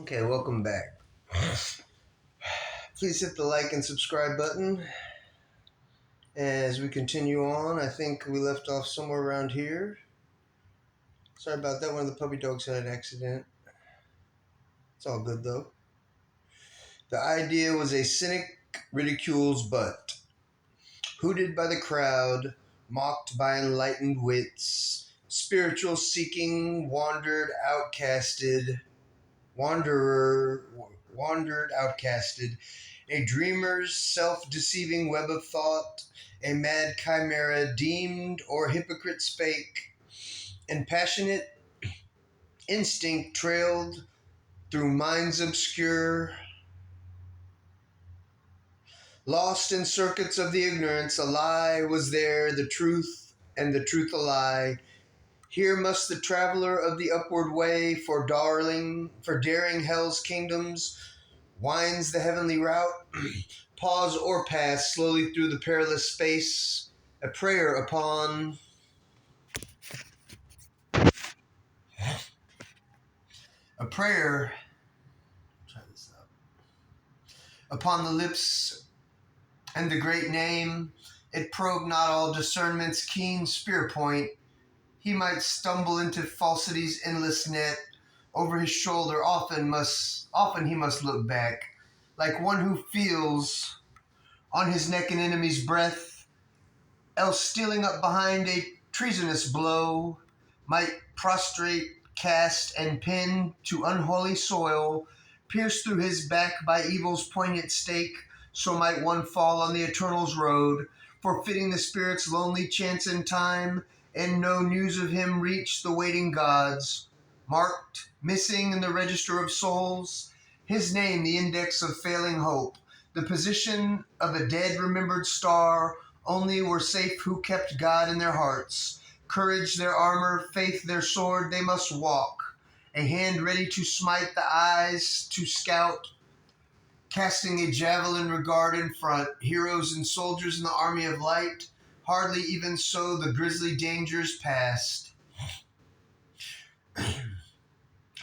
Okay, welcome back. Please hit the like and subscribe button as we continue on. I think we left off somewhere around here. Sorry about that. One of the puppy dogs had an accident. It's all good though. The idea was a cynic ridicules butt, hooted by the crowd, mocked by enlightened wits, spiritual seeking, wanderer, wandered outcasted, a dreamer's self-deceiving web of thought, a mad chimera deemed or hypocrite spake, and passionate instinct trailed through minds obscure, lost in circuits of the ignorance. A lie was there, the truth, and the truth a lie. Here must the traveler of the upward way, for daring hell's kingdoms, winds the heavenly route, pause or pass slowly through the perilous space, a prayer a prayer, try this out, upon the lips and the great name. It probed not all discernment's keen spear point. He might stumble into falsity's endless net. Over his shoulder often he must look back, like one who feels on his neck an enemy's breath, else stealing up behind a treasonous blow, might prostrate, cast, and pin to unholy soil, pierced through his back by evil's poignant stake, so might one fall on the eternal's road, forfeiting the spirit's lonely chance in time, and no news of him reach the waiting gods. Marked, missing in the register of souls, his name the index of failing hope, the position of a dead remembered star. Only were safe who kept God in their hearts. Courage their armor, faith their sword, they must walk. A hand ready to smite, the eyes to scout, casting a javelin regard in front. Heroes and soldiers in the army of light, hardly even so the grisly dangers past.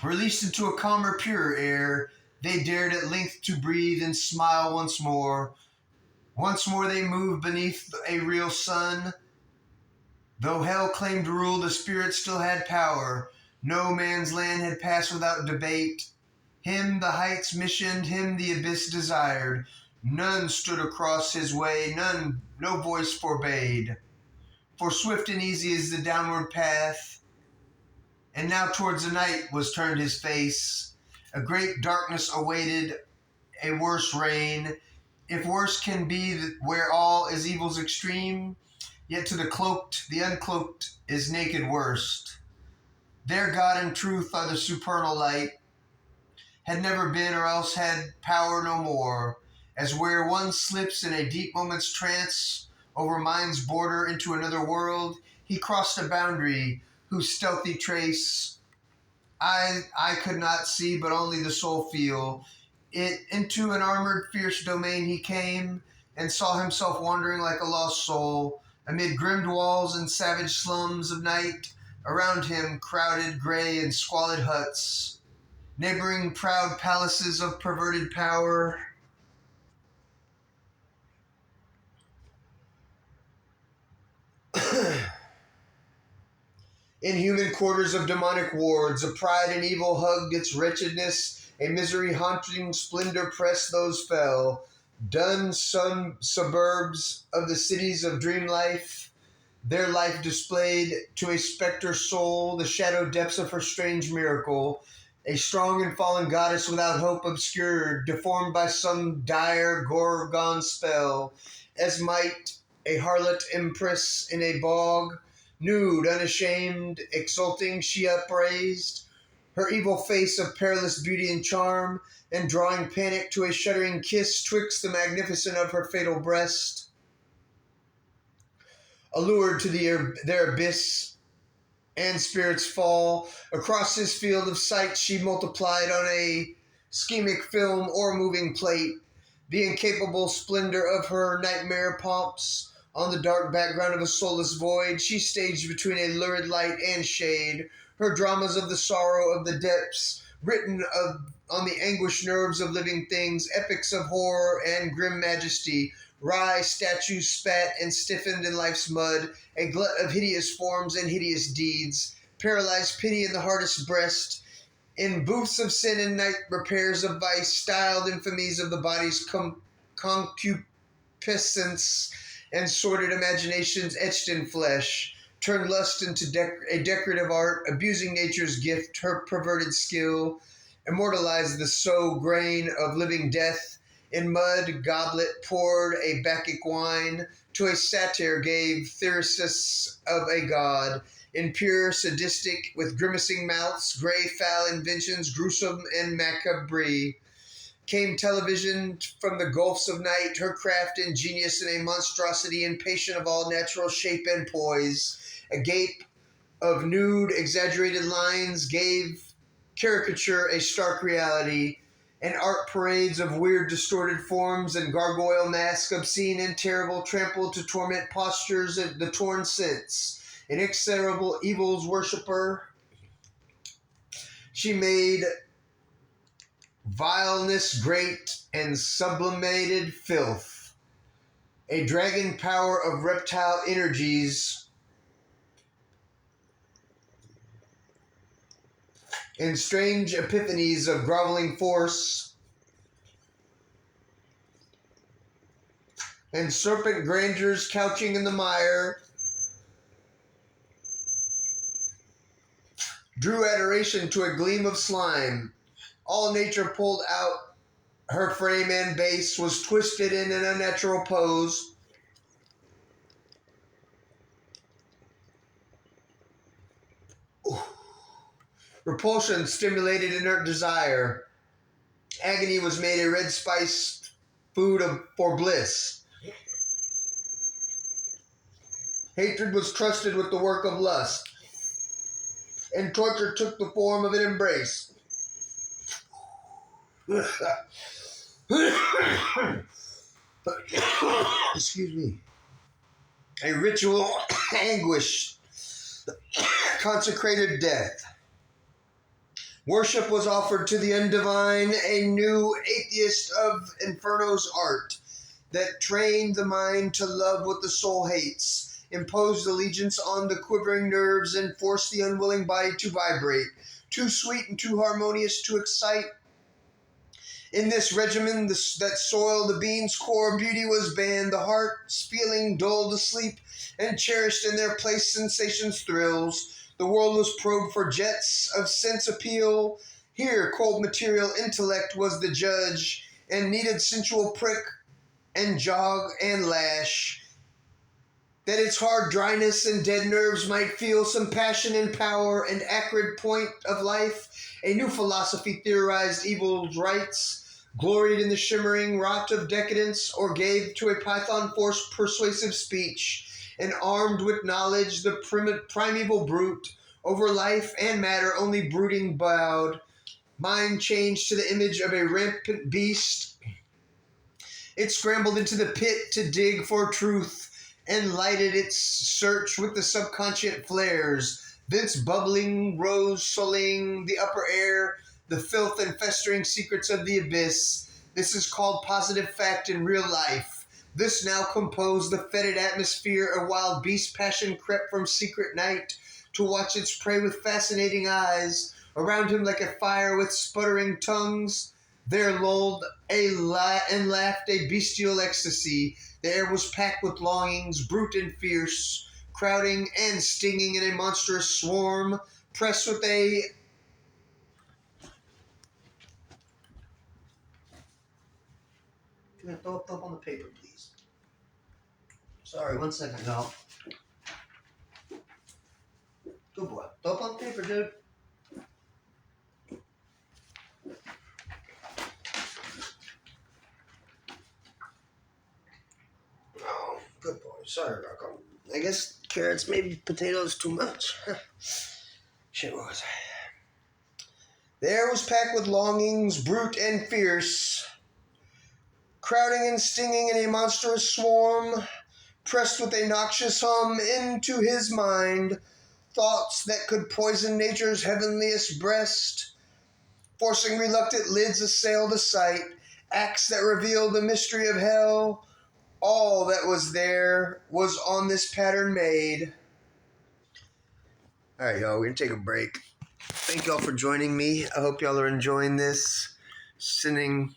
Released into a calmer, purer air, they dared at length to breathe and smile once more. Once more they moved beneath a real sun. Though hell claimed to rule, the spirit still had power. No man's land had passed without debate. Him the heights missioned, him the abyss desired. None stood across his way, no voice forbade. For swift and easy is the downward path, and now towards the night was turned his face. A great darkness awaited, a worse reign, if worse can be where all is evil's extreme, yet to the cloaked, the uncloaked is naked worst. There God and truth are the supernal light, had never been or else had power no more, as where one slips in a deep moment's trance over mind's border into another world, he crossed a boundary whose stealthy trace I could not see, but only the soul feel. It into an armored, fierce domain he came, and saw himself wandering like a lost soul, amid grimmed walls and savage slums of night, around him crowded gray and squalid huts, neighboring proud palaces of perverted power. Inhuman quarters of demonic wards, a pride and evil hugged its wretchedness, a misery haunting splendor pressed those fell, dun suburbs of the cities of dream life, their life displayed to a spectre soul, the shadow depths of her strange miracle, a strong and fallen goddess without hope obscured, deformed by some dire gorgon spell, as might a harlot empress in a bog, nude, unashamed, exulting, she upraised her evil face of perilous beauty and charm, and drawing panic to a shuddering kiss twixt the magnificent of her fatal breast. Allured to their abyss and spirits fall, across this field of sight she multiplied on a schemic film or moving plate, the incapable splendor of her nightmare pomps. On the dark background of a soulless void, she staged between a lurid light and shade, her dramas of the sorrow of the depths, written on the anguished nerves of living things, epics of horror and grim majesty, wry statues spat and stiffened in life's mud, a glut of hideous forms and hideous deeds, paralyzed pity in the hardest breast, in booths of sin and night repairs of vice, styled infamies of the body's concupiscence, and sordid imaginations etched in flesh, turned lust into a decorative art, abusing nature's gift, her perverted skill, immortalized the sow grain of living death, in mud goblet poured a Bacchic wine, to a satyr gave thyrsus of a god, impure, sadistic, with grimacing mouths, grey, foul inventions, gruesome and macabre. Came television from the gulfs of night, her craft ingenious in a monstrosity, impatient of all natural shape and poise. A gape of nude, exaggerated lines gave caricature a stark reality, and art parades of weird, distorted forms and gargoyle masks, obscene and terrible, trampled to torment postures of the torn sense. Inexorable evil's worshipper, she made vileness great and sublimated filth, a dragon power of reptile energies, in strange epiphanies of groveling force, and serpent grandeurs couching in the mire, drew adoration to a gleam of slime. All nature pulled out her frame and base, was twisted in an unnatural pose. Repulsion stimulated inert desire. Agony was made a red spiced food for bliss. Hatred was trusted with the work of lust, and torture took the form of an embrace. Excuse me. A ritual anguish, consecrated death. Worship was offered to the undivine, a new atheist of Inferno's art that trained the mind to love what the soul hates, imposed allegiance on the quivering nerves, and forced the unwilling body to vibrate, too sweet and too harmonious to excite. In this regimen that soiled the being's core, beauty was banned, the heart's feeling dulled asleep, and cherished in their place sensations' thrills. The world was probed for jets of sense appeal. Here, cold material intellect was the judge, and needed sensual prick and jog and lash, that its hard dryness and dead nerves might feel some passion and power and acrid point of life. A new philosophy theorized evil's rights, gloried in the shimmering rot of decadence, or gave to a python force persuasive speech, and armed with knowledge the primeval brute, over life and matter only brooding bowed, mind changed to the image of a rampant beast. It scrambled into the pit to dig for truth, and lighted its search with the subconscient flares, thence bubbling, rose sullying the upper air, the filth and festering secrets of the abyss. This is called positive fact in real life. This now composed the fetid atmosphere. A wild beast passion crept from secret night to watch its prey with fascinating eyes. Around him like a fire with sputtering tongues, there lulled and laughed a bestial ecstasy. The air was packed with longings, brute and fierce, crowding and stinging in a monstrous swarm, pressed with a Can I throw up on the paper, please? Sorry, 1 second, no. Good boy. Throw up on the paper, dude. Oh, good boy. Sorry, Rocco. I guess carrots, maybe potatoes too much. Shit, what was I? The air was packed with longings, brute and fierce, crowding and stinging in a monstrous swarm, pressed with a noxious hum into his mind, thoughts that could poison nature's heavenliest breast. Forcing reluctant lids assail the sight, acts that reveal the mystery of hell. All that was there was on this pattern made. All right, y'all, we're going to take a break. Thank y'all for joining me. I hope y'all are enjoying this. Sending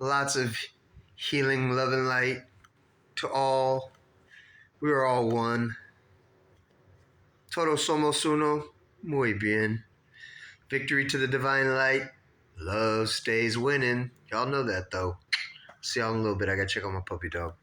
lots of healing, love, and light to all. We are all one. Todos somos uno. Muy bien. Victory to the divine light. Love stays winning. Y'all know that, though. See y'all in a little bit. I got to check on my puppy dog.